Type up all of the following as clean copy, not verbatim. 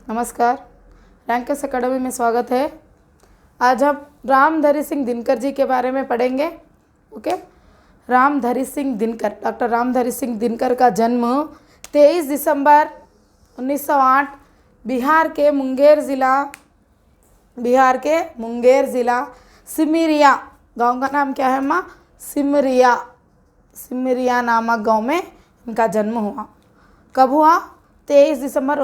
नमस्कार। Rankers academy में स्वागत है। आज हम रामधारी सिंह दिनकर जी के बारे में पढ़ेंगे। ओके, रामधारी सिंह दिनकर, डॉक्टर रामधारी सिंह दिनकर का जन्म 23 दिसंबर 1908 बिहार के मुंगेर ज़िला सिमरिया गांव का नाम क्या है माँ? सिमरिया नामक गांव में इनका जन्म हुआ। कब हुआ? 23 दिसंबर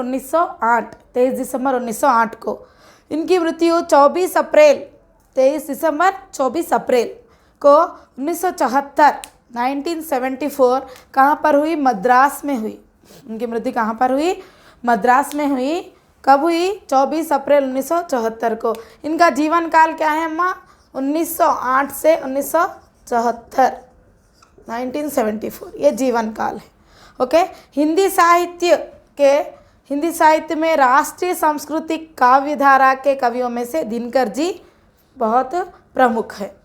1908 को। इनकी मृत्यु 24 अप्रैल को 1974 कहाँ पर हुई? मद्रास में हुई। इनकी मृत्यु कहाँ पर हुई? मद्रास में हुई। कब हुई? 24 अप्रैल 1974 को। इनका जीवन काल क्या है अम्मा? 1908 से 1974, 1974 ये जीवन काल है। ओके, हिंदी साहित्य में राष्ट्रीय सांस्कृतिक काव्य धारा के कवियों में से दिनकर जी बहुत प्रमुख है।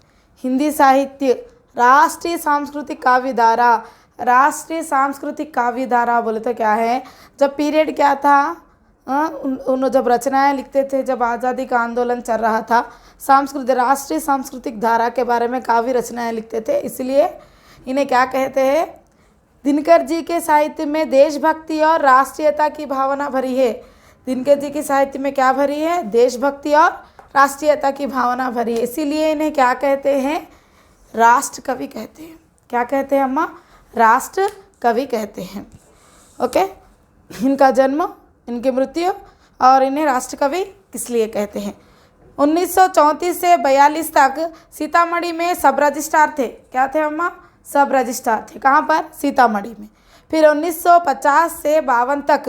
हिंदी साहित्य राष्ट्रीय सांस्कृतिक काव्य धारा बोले तो क्या है? जब पीरियड क्या था, उन्होंने जब रचनाएं लिखते थे, जब आज़ादी का आंदोलन चल रहा था, राष्ट्रीय सांस्कृतिक धारा के बारे में काव्य रचनाएं लिखते थे, इसलिए इन्हें क्या कहते हैं? दिनकर जी के साहित्य में देशभक्ति और राष्ट्रीयता की भावना भरी है। दिनकर जी के साहित्य में क्या भरी है? देशभक्ति और राष्ट्रीयता की भावना भरी है, इसीलिए इन्हें क्या कहते हैं? राष्ट्र कवि कहते हैं। क्या कहते हैं अम्मा? राष्ट्र कवि कहते हैं। ओके, इनका जन्म, इनकी मृत्यु और इन्हें राष्ट्र कवि किस लिए कहते हैं? 1934 से 42 तक सीतामढ़ी में सब रजिस्ट्रार थे। क्या थे अम्मा? सब रजिस्ट्रार थे। कहाँ पर? सीतामढ़ी में। फिर 1950 से 52 तक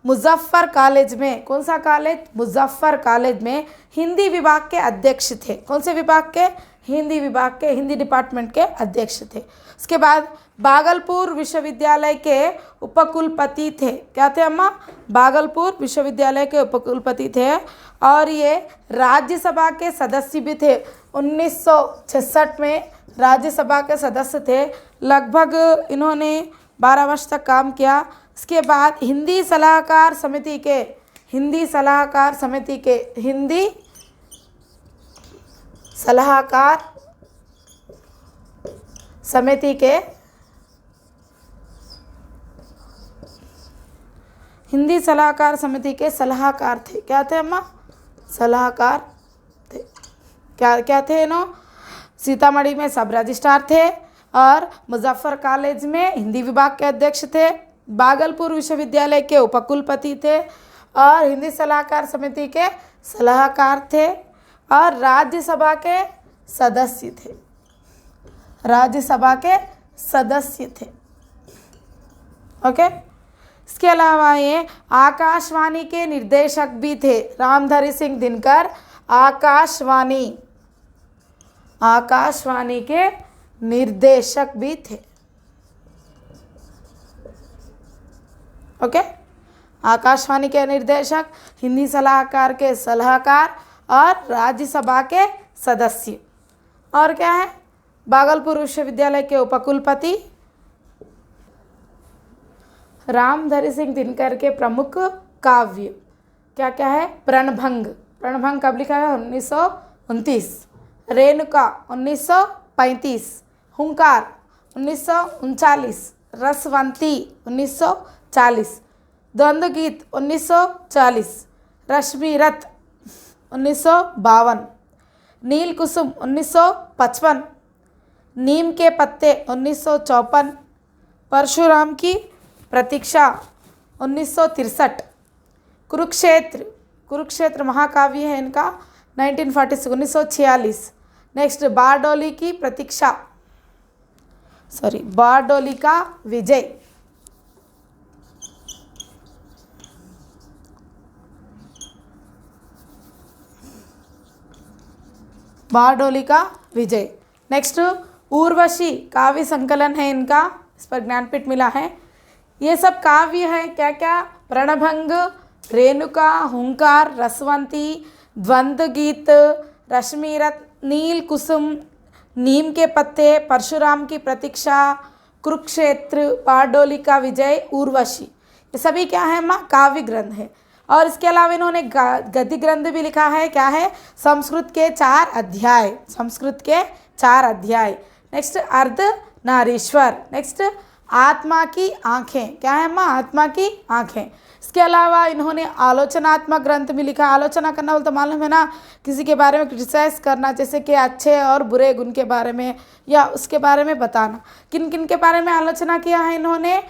मुजफ्फर कॉलेज में, कौन सा कॉलेज? मुजफ्फर कॉलेज में हिंदी विभाग के अध्यक्ष थे। कौन से विभाग के? हिंदी विभाग के, हिंदी डिपार्टमेंट के अध्यक्ष थे। उसके बाद भागलपुर विश्वविद्यालय के उपकुलपति थे। क्या थे अम्मा? भागलपुर विश्वविद्यालय के उपकुलपति थे और ये राज्यसभा के सदस्य भी थे। 1966 में राज्यसभा के सदस्य थे। लगभग इन्होंने 12 वर्ष तक काम किया। इसके बाद हिंदी सलाहकार समिति के सलाहकार थे। क्या थे अम्मा? सलाहकार थे। क्या थे ना? सीतामढ़ी में सब रजिस्ट्रार थे और मुजफ्फर कॉलेज में हिंदी विभाग के अध्यक्ष थे, भागलपुर विश्वविद्यालय के उपकुलपति थे और हिंदी सलाहकार समिति के सलाहकार थे और राज्यसभा के सदस्य थे। ओके, इसके अलावा ये आकाशवाणी के निर्देशक भी थे। रामधारी सिंह दिनकर आकाशवाणी के निर्देशक भी थे। ओके, आकाशवाणी के निर्देशक, हिंदी सलाहकार के सलाहकार और राज्यसभा के सदस्य। और क्या है? भागलपुर विश्वविद्यालय के उपकुलपति। रामधारी सिंह दिनकर के प्रमुख काव्य क्या क्या है? प्रणभंग कब लिखा है? 1929। रेणुका 1935, हुंकार 1939, रसवंती 1940, द्वंद्व गीत 1940, रश्मि रथ 1952, नील कुसुम 1955, नीम के पत्ते 1954, परशुराम की प्रतीक्षा 1963, कुरुक्षेत्र महाकाव्य है इनका 1946। नेक्स्ट बारडोली का विजय। बारडोली का विजय। नेक्स्ट उर्वशी काव्य संकलन है इनका, इस पर ज्ञानपीठ मिला है। ये सब काव्य है क्या क्या? प्रणभंग, रेणुका, हुंकार, रसवंती, द्वंद्व गीत, रश्मि रथ, नील कुसुम, नीम के पत्ते, परशुराम की प्रतीक्षा, कुरुक्षेत्र, बारडोली का विजय, उर्वशी, ये सभी क्या है माँ? काव्य ग्रंथ है। और इसके अलावा इन्होंने गद्य ग्रंथ भी लिखा है। क्या है? संस्कृत के 4 अध्याय, संस्कृत के 4 अध्याय। नेक्स्ट अर्धनारीश्वर। नेक्स्ट आत्मा की आंखें। क्या है माँ? आत्मा की आंखें। इसके अलावा इन्होंने आलोचनात्मक ग्रंथ भी लिखा। आलोचना करना बोलते मालूम है ना, किसी के बारे में क्रिटिसाइज करना, जैसे कि अच्छे और बुरे गुण के बारे में या उसके बारे में बताना। किन किन के बारे में आलोचना किया है इन्होंने?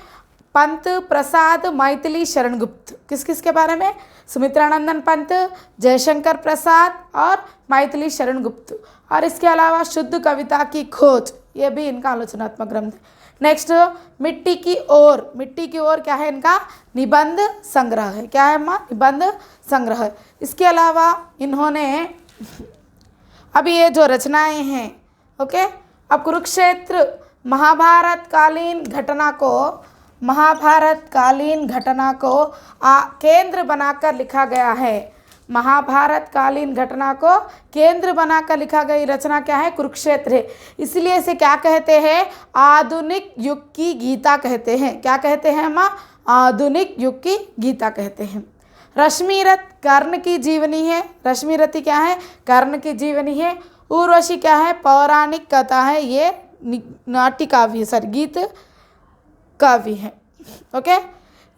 पंत, प्रसाद, मैथिली शरण गुप्त। किस किस के बारे में? सुमित्रानंदन पंत, जयशंकर प्रसाद और मैथिली शरण गुप्त। और इसके अलावा शुद्ध कविता की खोज, ये भी इनका आलोचनात्मक ग्रंथ है। नेक्स्ट मिट्टी की ओर। मिट्टी की ओर क्या है? इनका निबंध संग्रह है। क्या है माँ? निबंध संग्रह। इसके अलावा इन्होंने अभी ये जो रचनाएं हैं, ओके, अब कुरुक्षेत्र महाभारत कालीन घटना को केंद्र बनाकर लिखा गया है। महाभारत कालीन घटना को केंद्र बनाकर लिखा गई रचना क्या है? कुरुक्षेत्र है। इसलिए इसे क्या कहते हैं? आधुनिक युग की गीता कहते हैं। क्या कहते हैं माँ? आधुनिक युग की गीता कहते हैं। रश्मिरथ कर्ण की जीवनी है। रश्मिरथी क्या है? कर्ण की जीवनी है। उर्वशी क्या है? पौराणिक कथा है। ये नाट्य काव्य, सर गीत काव्य है। ओके,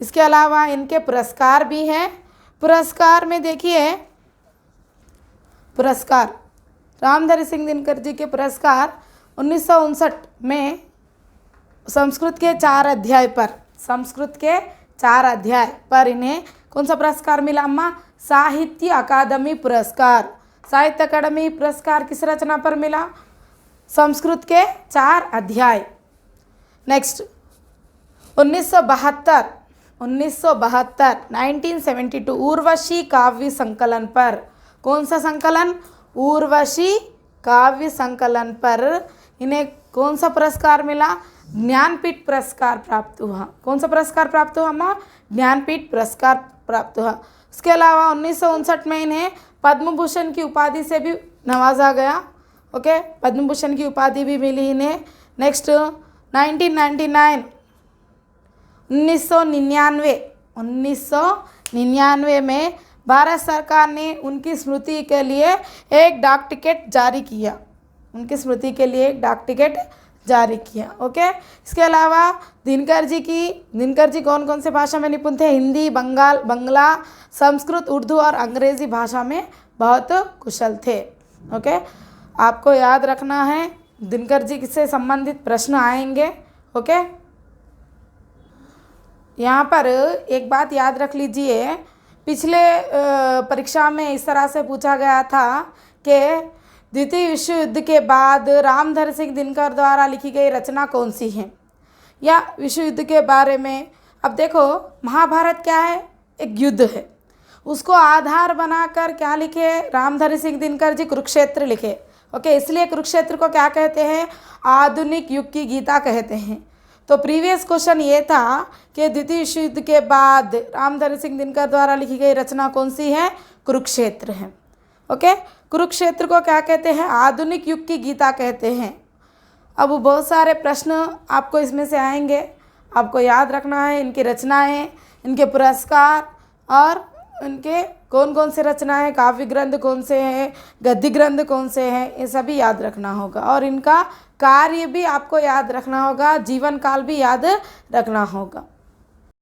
इसके अलावा इनके पुरस्कार भी हैं। पुरस्कार में देखिए, पुरस्कार रामधारी सिंह दिनकर जी के पुरस्कार 1959 में संस्कृत के 4 अध्याय पर, संस्कृत के 4 अध्याय पर इन्हें कौन सा पुरस्कार मिला अम्मा? साहित्य अकादमी पुरस्कार। साहित्य अकादमी पुरस्कार किस रचना पर मिला? संस्कृत के 4 अध्याय। नेक्स्ट 1972 उर्वशी काव्य संकलन पर। कौन सा संकलन? उर्वशी काव्य संकलन पर इन्हें कौन सा पुरस्कार मिला? ज्ञानपीठ पुरस्कार प्राप्त हुआ। कौन सा पुरस्कार प्राप्त हुआ माँ? ज्ञानपीठ पुरस्कार प्राप्त हुआ। इसके अलावा 1959 में इन्हें पद्म भूषण की उपाधि से भी नवाजा गया। ओके, पद्म भूषण की उपाधि भी मिली इन्हें। नेक्स्ट 1999 में भारत सरकार ने उनकी स्मृति के लिए एक डाक टिकट जारी किया। उनकी स्मृति के लिए एक डाक टिकट जारी किया। ओके, इसके अलावा दिनकर जी कौन कौन से भाषा में निपुण थे? हिंदी, बंगला, संस्कृत, उर्दू और अंग्रेजी भाषा में बहुत कुशल थे। ओके, आपको याद रखना है, दिनकर जी से संबंधित प्रश्न आएंगे। ओके, यहाँ पर एक बात याद रख लीजिए, पिछले परीक्षा में इस तरह से पूछा गया था कि द्वितीय विश्व युद्ध के बाद रामधारी सिंह दिनकर द्वारा लिखी गई रचना कौन सी है, या विश्व युद्ध के बारे में। अब देखो, महाभारत क्या है? एक युद्ध है। उसको आधार बनाकर क्या लिखे रामधारी सिंह दिनकर जी? कुरुक्षेत्र लिखे। ओके, इसलिए कुरुक्षेत्र को क्या कहते हैं? आधुनिक युग की गीता कहते हैं। तो प्रीवियस क्वेश्चन ये था कि द्वितीय विश्व युद्ध के बाद रामधारी सिंह दिनकर द्वारा लिखी गई रचना कौन सी है? कुरुक्षेत्र है। ओके, कुरुक्षेत्र को क्या कहते हैं? आधुनिक युग की गीता कहते हैं। अब बहुत सारे प्रश्न आपको इसमें से आएंगे, आपको याद रखना है इनकी रचनाएं, इनके पुरस्कार और इनके कौन कौन से रचनाएं, काव्य ग्रंथ कौन से हैं, गद्य ग्रंथ कौन से हैं, ये सभी याद रखना होगा। और इनका कार्य भी आपको याद रखना होगा, जीवन काल भी याद रखना होगा।